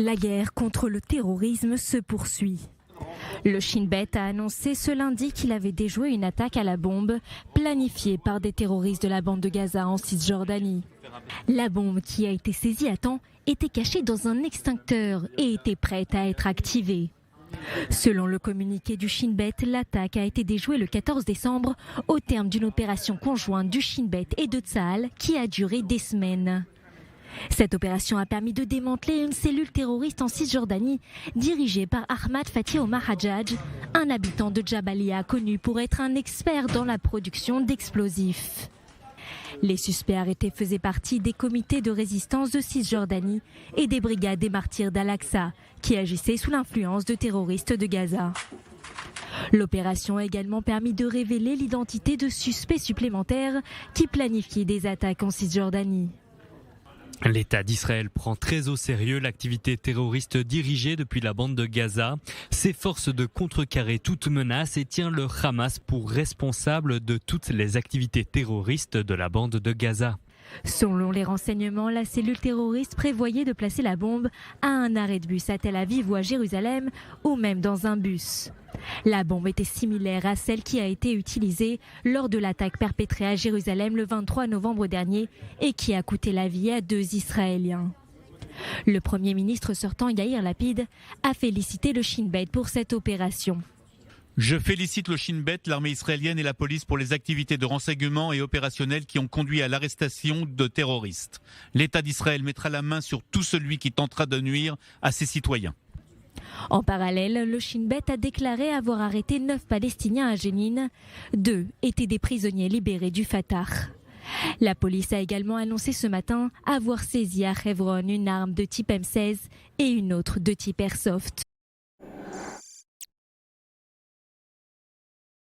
La guerre contre le terrorisme se poursuit. Le Shin Bet a annoncé ce lundi qu'il avait déjoué une attaque à la bombe planifiée par des terroristes de la bande de Gaza en Cisjordanie. La bombe, qui a été saisie à temps, était cachée dans un extincteur et était prête à être activée. Selon le communiqué du Shin Bet, l'attaque a été déjouée le 14 décembre au terme d'une opération conjointe du Shin Bet et de Tsahal qui a duré des semaines. Cette opération a permis de démanteler une cellule terroriste en Cisjordanie dirigée par Ahmad Fatih Omar Hajjaj, un habitant de Jabalia connu pour être un expert dans la production d'explosifs. Les suspects arrêtés faisaient partie des comités de résistance de Cisjordanie et des brigades des martyrs d'Al-Aqsa qui agissaient sous l'influence de terroristes de Gaza. L'opération a également permis de révéler l'identité de suspects supplémentaires qui planifiaient des attaques en Cisjordanie. L'État d'Israël prend très au sérieux l'activité terroriste dirigée depuis la bande de Gaza, s'efforce de contrecarrer toute menace et tient le Hamas pour responsable de toutes les activités terroristes de la bande de Gaza. Selon les renseignements, la cellule terroriste prévoyait de placer la bombe à un arrêt de bus à Tel Aviv ou à Jérusalem, ou même dans un bus. La bombe était similaire à celle qui a été utilisée lors de l'attaque perpétrée à Jérusalem le 23 novembre dernier et qui a coûté la vie à 2 Israéliens. Le Premier ministre sortant Yair Lapid a félicité le Shin Bet pour cette opération. Je félicite le Shin Bet, l'armée israélienne et la police pour les activités de renseignement et opérationnelles qui ont conduit à l'arrestation de terroristes. L'État d'Israël mettra la main sur tout celui qui tentera de nuire à ses citoyens. En parallèle, le Shin Bet a déclaré avoir arrêté 9 Palestiniens à Jénine. 2 étaient des prisonniers libérés du Fatah. La police a également annoncé ce matin avoir saisi à Hebron une arme de type M16 et une autre de type Airsoft.